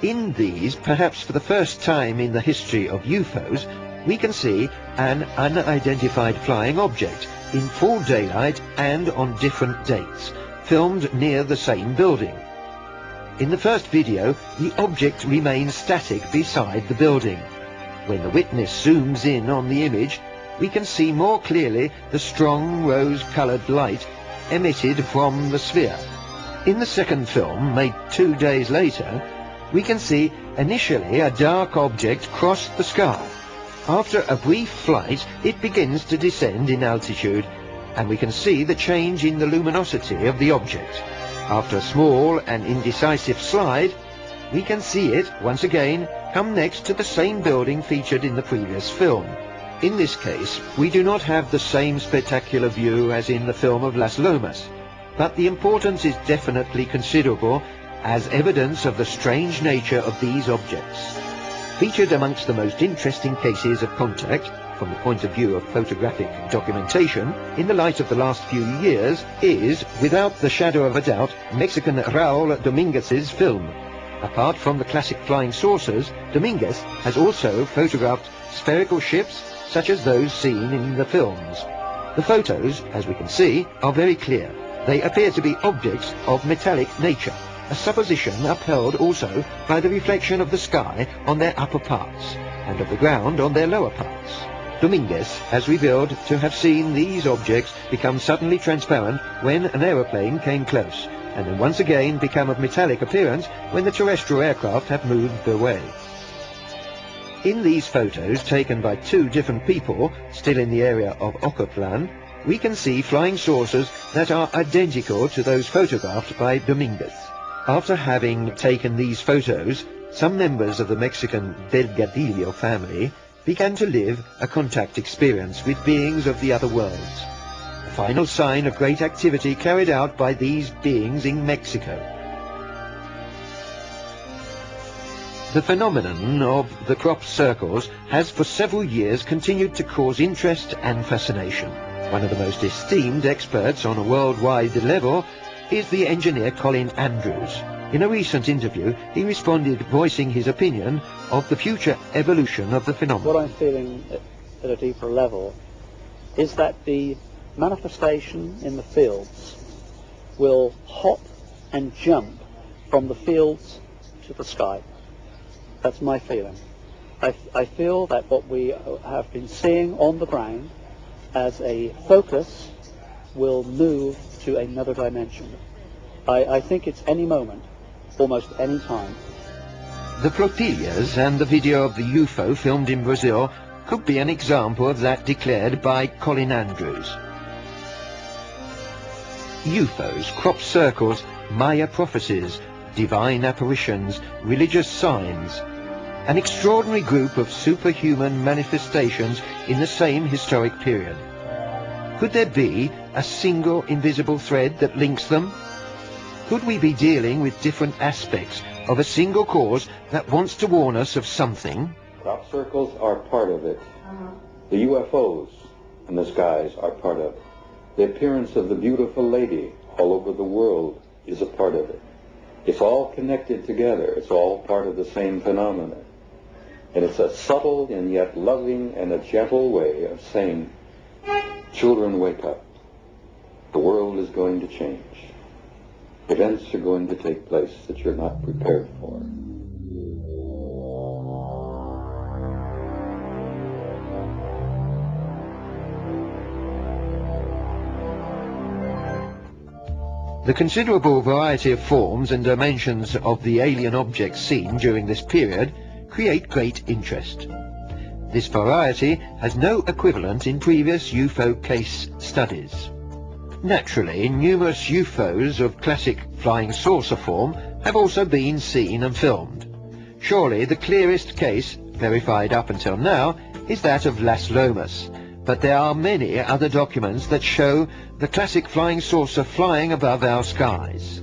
In these, perhaps for the first time in the history of UFOs, we can see an unidentified flying object in full daylight and on different dates, filmed near the same building. In the first video, the object remains static beside the building. When the witness zooms in on the image, we can see more clearly the strong rose-colored light emitted from the sphere. In the second film, made 2 days later, we can see initially a dark object cross the sky. After a brief flight, it begins to descend in altitude, and we can see the change in the luminosity of the object. After a small and indecisive slide, we can see it once again come next to the same building featured in the previous film. In this case, we do not have the same spectacular view as in the film of Las Lomas, but the importance is definitely considerable as evidence of the strange nature of these objects. Featured amongst the most interesting cases of contact, from the point of view of photographic documentation, in the light of the last few years, is, without the shadow of a doubt, Mexican Raul Dominguez's film. Apart from the classic flying saucers, Dominguez has also photographed spherical ships such as those seen in the films. The photos, as we can see, are very clear. They appear to be objects of metallic nature, a supposition upheld also by the reflection of the sky on their upper parts, and of the ground on their lower parts. Dominguez has revealed to have seen these objects become suddenly transparent when an aeroplane came close, and then once again become of metallic appearance when the terrestrial aircraft have moved away. In these photos, taken by 2 different people, still in the area of Ocoplan, we can see flying saucers that are identical to those photographed by Dominguez. After having taken these photos, some members of the Mexican Delgadillo family began to live a contact experience with beings of the other worlds, a final sign of great activity carried out by these beings in Mexico. The phenomenon of the crop circles has for several years continued to cause interest and fascination. One of the most esteemed experts on a worldwide level is the engineer Colin Andrews. In a recent interview, he responded voicing his opinion of the future evolution of the phenomenon. What I'm feeling at a deeper level is that the manifestation in the fields will hop and jump from the fields to the sky. That's my feeling. I feel that what we have been seeing on the ground as a focus will move to another dimension. I think it's any moment, almost any time. The flotillas and the video of the UFO filmed in Brazil could be an example of that declared by Colin Andrews. UFOs, crop circles, Maya prophecies, divine apparitions, religious signs. An extraordinary group of superhuman manifestations in the same historic period. Could there be a single invisible thread that links them? Could we be dealing with different aspects of a single cause that wants to warn us of something? Crop circles are part of it. The UFOs in the skies are part of it. The appearance of the beautiful lady all over the world is a part of it. It's all connected together. It's all part of the same phenomenon. And it's a subtle and yet loving and a gentle way of saying, children, wake up. The world is going to change. Events are going to take place that you're not prepared for. The considerable variety of forms and dimensions of the alien objects seen during this period create great interest. This variety has no equivalent in previous UFO case studies. Naturally, numerous UFOs of classic flying saucer form have also been seen and filmed. Surely the clearest case, verified up until now, is that of Las Lomas, but there are many other documents that show the classic flying saucer flying above our skies.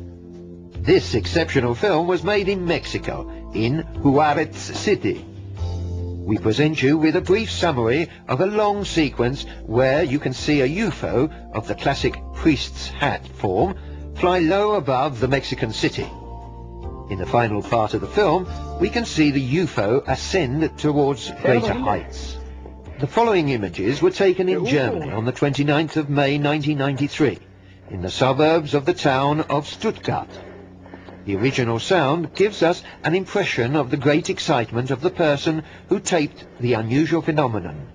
This exceptional film was made in Mexico, in Juarez City. We present you with a brief summary of a long sequence where you can see a UFO of the classic priest's hat form fly low above the Mexican city. In the final part of the film, we can see the UFO ascend towards greater heights. The following images were taken in Germany on the 29th of May 1993, in the suburbs of the town of Stuttgart. The original sound gives us an impression of the great excitement of the person who taped the unusual phenomenon.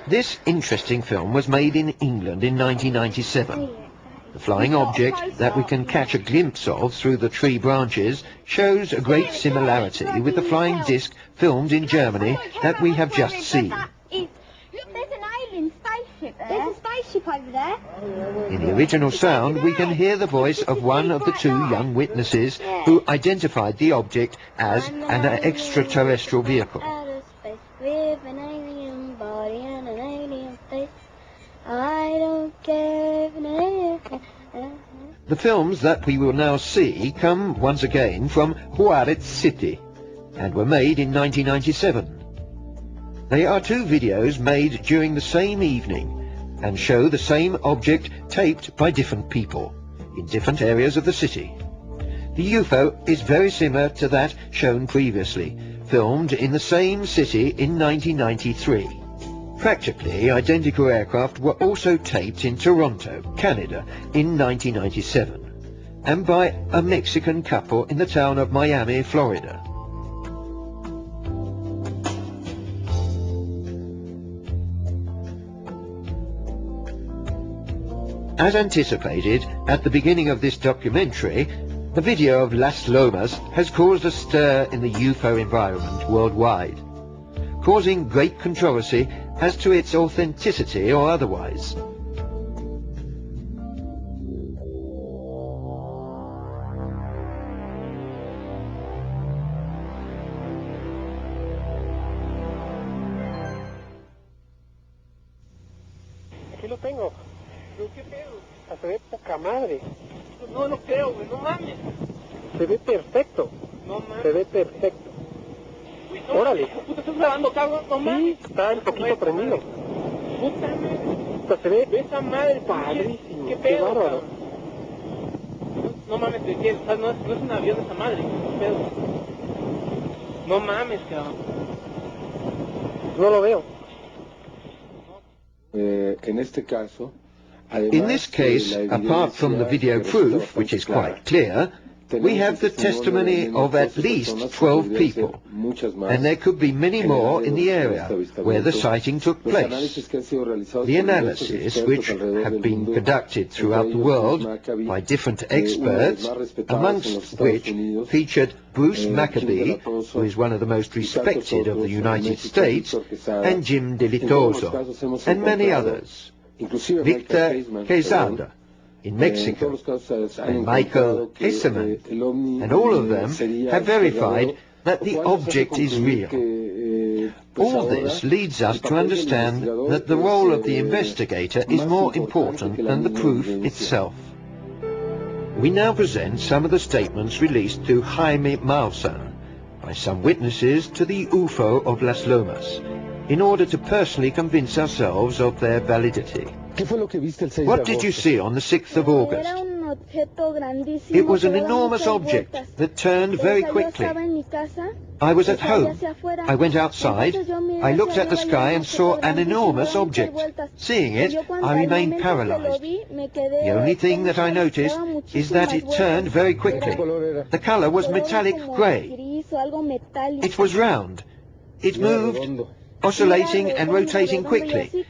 This interesting film was made in England in 1997. The flying object that we can catch a glimpse of through the tree branches shows a great similarity with the flying disc filmed in Germany that we have just seen. There's an alien spaceship there. There's a spaceship over there. In the original sound, we can hear the voice of one of the two young witnesses who identified the object as an extraterrestrial vehicle. Outer space with an alien body and an alien face. I don't care if an alien... The films that we will now see come once again from Juarez City and were made in 1997. They are two videos made during the same evening and show the same object taped by different people in different areas of the city. The UFO is very similar to that shown previously, filmed in the same city in 1993. Practically identical aircraft were also taped in Toronto, Canada in 1997 and by a Mexican couple in the town of Miami, Florida. As anticipated at the beginning of this documentary, the video of Las Lomas has caused a stir in the UFO environment worldwide, causing great controversy as to its authenticity or otherwise. Aquí lo tengo. ¿Qué pedo? Se ve poca madre. No lo creo, güey, no mames. Se ve perfecto. No mames. Se ve perfecto. Órale. Puta, ¿estás grabando, cabrón? No mames. Sí, está un poquito prendido. Puta madre. Se ve esa madre padrísimo. ¿Qué pedo, cabrón? No mames, ¿de qué? O sea, no es un avión de esa madre. ¿Qué pedo? No mames, cabrón. No lo veo. En este caso, in this case, apart from the video proof, which is quite clear, we have the testimony of at least 12 people, and there could be many more in the area where the sighting took place. The analysis, which have been conducted throughout the world by different experts, amongst which featured Bruce Maccabee, who is one of the most respected of the United States, and Jim Delitoso, and many others, Victor Quezada in Mexico, and Michael Hesseman, and all of them have verified that the object is real. All this leads us to understand that the role of the investigator is more important than the proof itself. We now present some of the statements released to Jaime Maussan by some witnesses to the UFO of Las Lomas, in order to personally convince ourselves of their validity. What did you see on the 6th of August? It was an enormous object that turned very quickly. I was at home. I went outside. I looked at the sky and saw an enormous object. Seeing it, I remained paralyzed. The only thing that I noticed is that it turned very quickly. The color was metallic gray. It was round. It moved, oscillating and rotating quickly.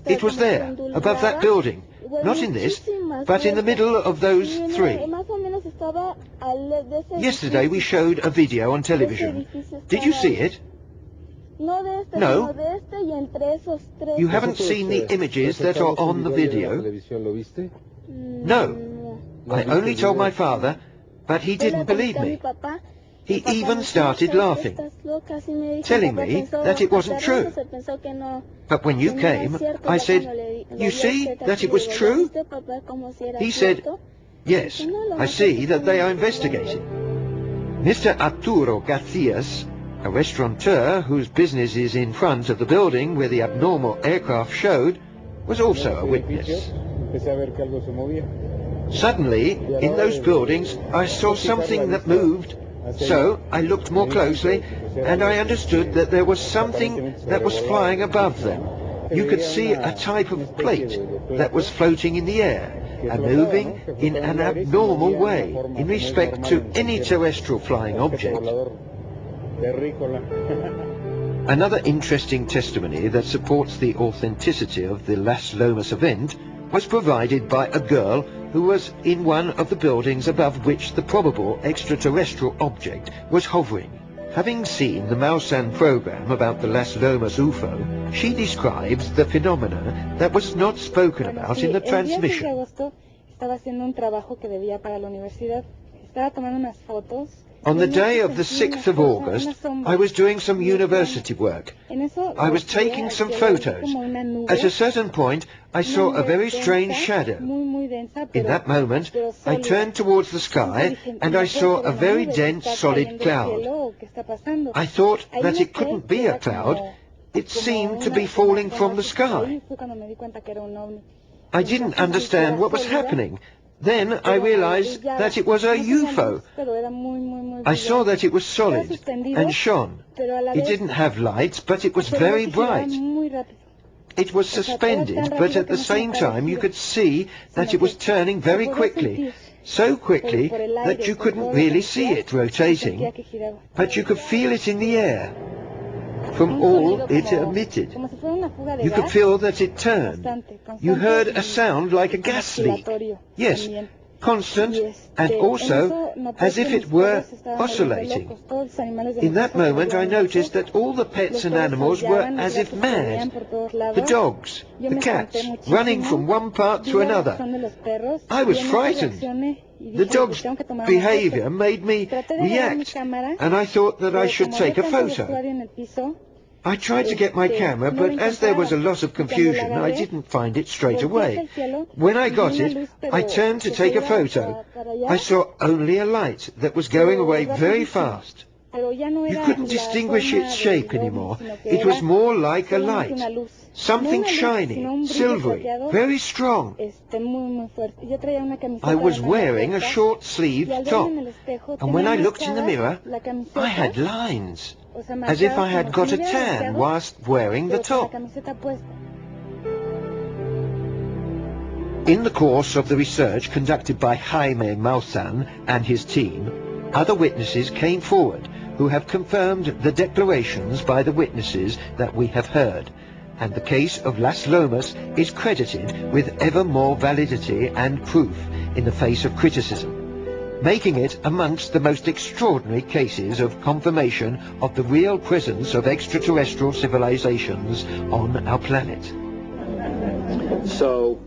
It was there, above that building. Not in this, but in the middle of those three. Yesterday we showed a video on television. Did you see it? No. You haven't seen the images that are on the video? No. I only told my father, but he didn't believe me. He even started laughing, telling me that it wasn't true. But when you came, I said, "You see that it was true?" He said, "Yes, I see that they are investigating." Mr. Arturo Garcias, a restaurateur whose business is in front of the building where the abnormal aircraft showed, was also a witness. Suddenly, in those buildings, I saw something that moved. So I looked more closely, and I understood that there was something that was flying above them. You could see a type of plate that was floating in the air and moving in an abnormal way in respect to any terrestrial flying object. Another interesting testimony that supports the authenticity of the Las Lomas event was provided by a girl who was in one of the buildings above which the probable extraterrestrial object was hovering. Having seen the Mausan program about the Las Lomas UFO, she describes the phenomena that was not spoken about in the transmission. On the day of the 6th of August, I was doing some university work. I was taking some photos. At a certain point, I saw a very strange shadow. In that moment, I turned towards the sky and I saw a very dense, solid cloud. I thought that it couldn't be a cloud. It seemed to be falling from the sky. I didn't understand what was happening. Then I realized that it was a UFO. I saw that it was solid and shone. It didn't have lights, but it was very bright. It was suspended, but at the same time you could see that it was turning very quickly. So quickly that you couldn't really see it rotating, but you could feel it in the air. From all it emitted, you could feel that it turned. You heard a sound like a gas leak. Yes, constant, and also as if it were oscillating. In that moment I noticed that all the pets and animals were as if mad. The dogs, the cats, running from one part to another. I was frightened. The dog's behavior made me react, and I thought that I should take a photo. I tried to get my camera, but as there was a lot of confusion, I didn't find it straight away. When I got it, I turned to take a photo. I saw only a light that was going away very fast. You couldn't distinguish its shape anymore. It was more like a light. Something shiny, silvery, very strong. I was wearing a short-sleeved top, and when I looked in the mirror, I had lines, as if I had got a tan whilst wearing the top. In the course of the research conducted by Jaime Maussan and his team, other witnesses came forward who have confirmed the declarations by the witnesses that we have heard, and the case of Las Lomas is credited with ever more validity and proof in the face of criticism, making it amongst the most extraordinary cases of confirmation of the real presence of extraterrestrial civilizations on our planet. So,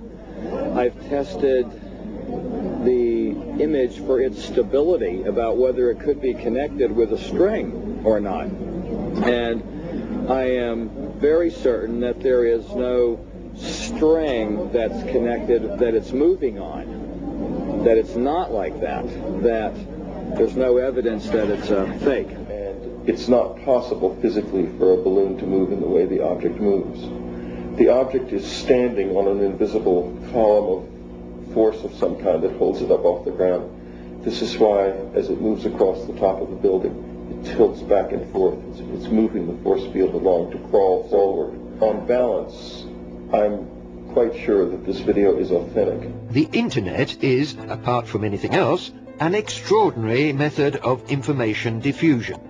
I've tested the image for its stability, about whether it could be connected with a string or not. And I am very certain that there is no string that's connected, that it's moving on, that it's not like that, that there's no evidence that it's a fake. And it's not possible physically for a balloon to move in the way the object moves. the object is standing on an invisible column of force of some kind that holds it up off the ground. This is why, as it moves across the top of the building, it tilts back and forth. It's moving the force field along to crawl forward. On balance, I'm quite sure that this video is authentic. The internet is, apart from anything else, an extraordinary method of information diffusion.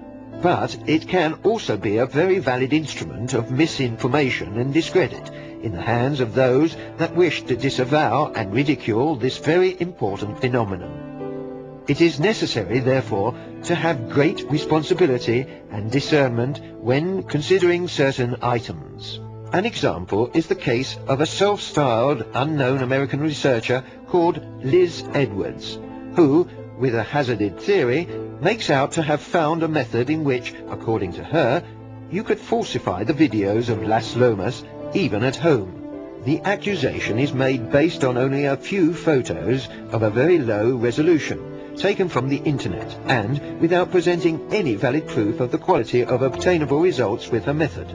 But it can also be a very valid instrument of misinformation and discredit in the hands of those that wish to disavow and ridicule this very important phenomenon. It is necessary, therefore, to have great responsibility and discernment when considering certain items. An example is the case of a self-styled unknown American researcher called Liz Edwards, who, with a hazarded theory, makes out to have found a method in which, according to her, you could falsify the videos of Las Lomas even at home. The accusation is made based on only a few photos of a very low resolution, taken from the internet, and without presenting any valid proof of the quality of obtainable results with her method.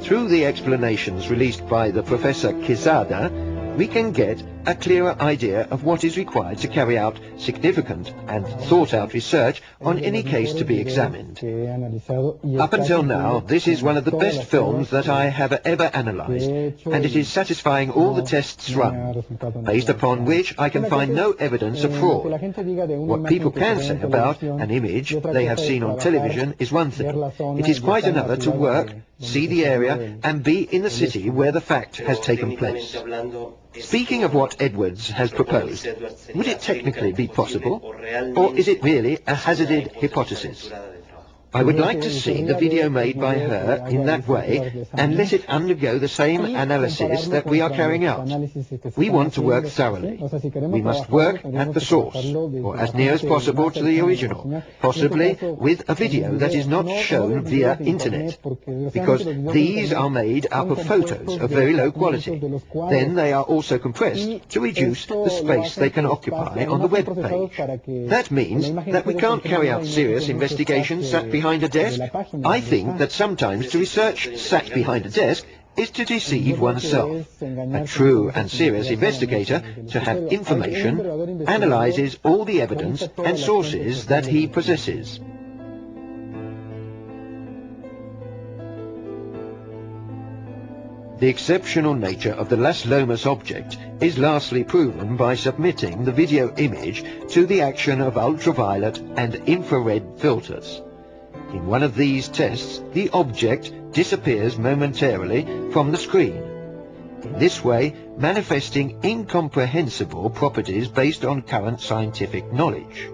Through the explanations released by the Professor Quezada, we can get a clearer idea of what is required to carry out significant and thought-out research on any case to be examined. Up until now, this is one of the best films that I have ever analyzed, and it is satisfying all the tests run, based upon which I can find no evidence of fraud. What people can say about an image they have seen on television is one thing. It is quite another to work, see the area, and be in the city where the fact has taken place. Speaking of what Edwards has proposed, would it technically be possible, or is it really a hazarded hypothesis? I would like to see the video made by her in that way and let it undergo the same analysis that we are carrying out. We want to work thoroughly. We must work at the source, or as near as possible to the original, possibly with a video that is not shown via internet, because these are made up of photos of very low quality. Then they are also compressed to reduce the space they can occupy on the web page. That means that we can't carry out serious investigations sat behind a desk. I think that sometimes to research sat behind a desk is to deceive oneself. A true and serious investigator, to have information, analyzes all the evidence and sources that he possesses. The exceptional nature of the Las Lomas object is lastly proven by submitting the video image to the action of ultraviolet and infrared filters. In one of these tests, the object disappears momentarily from the screen, in this way manifesting incomprehensible properties based on current scientific knowledge.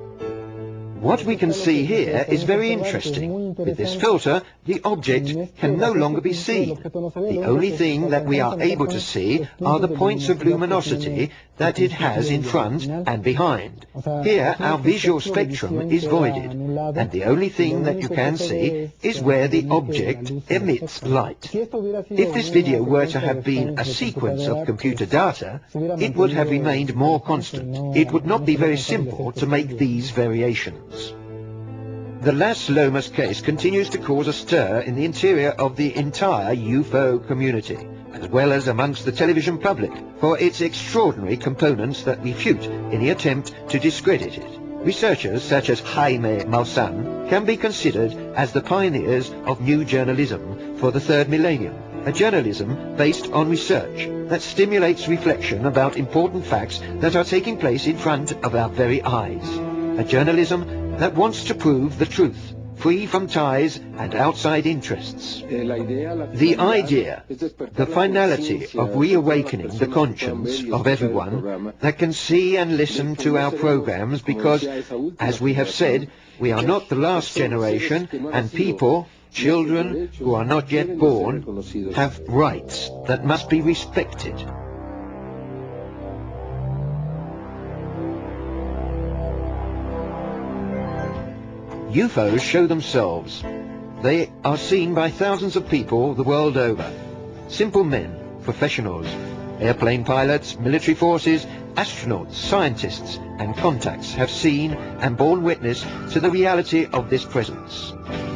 What we can see here is very interesting. With this filter, the object can no longer be seen. The only thing that we are able to see are the points of luminosity that it has in front and behind. Here our visual spectrum is voided, and the only thing that you can see is where the object emits light. If this video were to have been a sequence of computer data, it would have remained more constant. It would not be very simple to make these variations. The Las Lomas case continues to cause a stir in the interior of the entire UFO community, as well as amongst the television public, for its extraordinary components that refute any attempt to discredit it. Researchers such as Jaime Maussan can be considered as the pioneers of new journalism for the third millennium, a journalism based on research that stimulates reflection about important facts that are taking place in front of our very eyes. A journalism that wants to prove the truth, free from ties and outside interests. The idea, the finality of reawakening the conscience of everyone that can see and listen to our programs, because, as we have said, we are not the last generation, and people, children who are not yet born, have rights that must be respected. UFOs show themselves. They are seen by thousands of people the world over. Simple men, professionals, airplane pilots, military forces, astronauts, scientists, and contacts have seen and borne witness to the reality of this presence.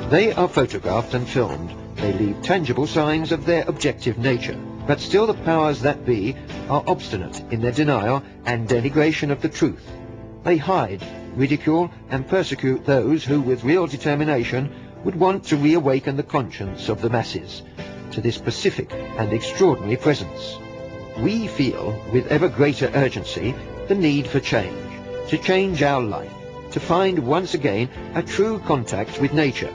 They are photographed and filmed. They leave tangible signs of their objective nature. But still the powers that be are obstinate in their denial and denigration of the truth. They hide, ridicule, and persecute those who, with real determination, would want to reawaken the conscience of the masses to this pacific and extraordinary presence. We feel, with ever greater urgency, the need for change, to change our life, to find once again a true contact with nature,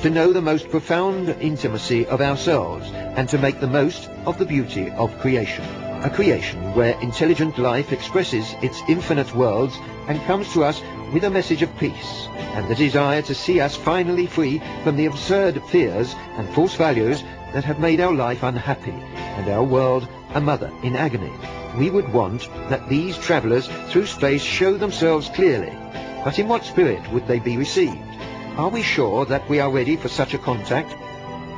to know the most profound intimacy of ourselves, and to make the most of the beauty of creation. A creation where intelligent life expresses its infinite worlds and comes to us with a message of peace, and the desire to see us finally free from the absurd fears and false values that have made our life unhappy and our world a mother in agony. We would want that these travellers through space show themselves clearly, but in what spirit would they be received? Are we sure that we are ready for such a contact?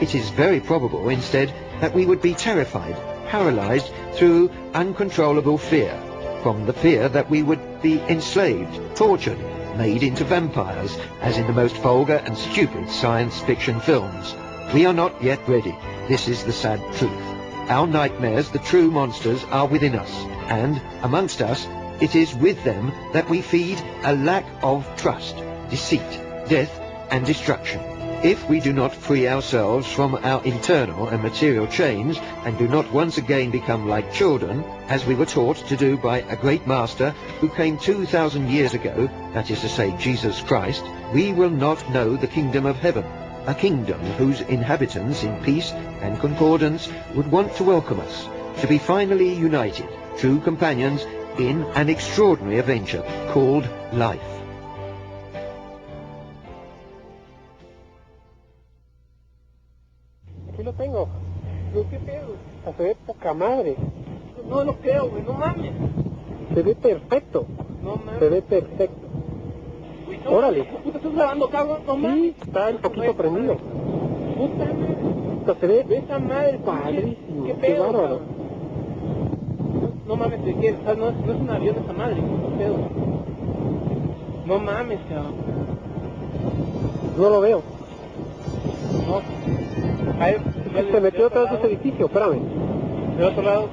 It is very probable, instead, that we would be terrified, paralyzed through uncontrollable fear, from the fear that we would be enslaved, tortured, made into vampires, as in the most vulgar and stupid science fiction films. We are not yet ready. This is the sad truth. Our nightmares, the true monsters, are within us, and amongst us, it is with them that we feed a lack of trust, deceit, death, and destruction. If we do not free ourselves from our internal and material chains, and do not once again become like children, as we were taught to do by a great master who came 2,000 years ago, that is to say Jesus Christ, we will not know the kingdom of heaven, a kingdom whose inhabitants in peace and concordance would want to welcome us, to be finally united, true companions in an extraordinary adventure called life. Aquí lo tengo. ¿Qué pedo? Se ve poca madre. No lo creo, güey, no mames. Se ve perfecto. No mames. Se ve perfecto. Güey, no, órale. Puta, ¿estás grabando, cabrón? No mames. Sí, está el poquito prendido. Puta madre. Puta, se ve esa madre, padrísimo. Qué pedo, bárbaro. No mames, ¿de qué? O sea, no es un avión esa madre, qué pedo. No mames, cabrón. No lo veo. No. A ver, se metió atrás de ese edificio, espérame. Del otro lado.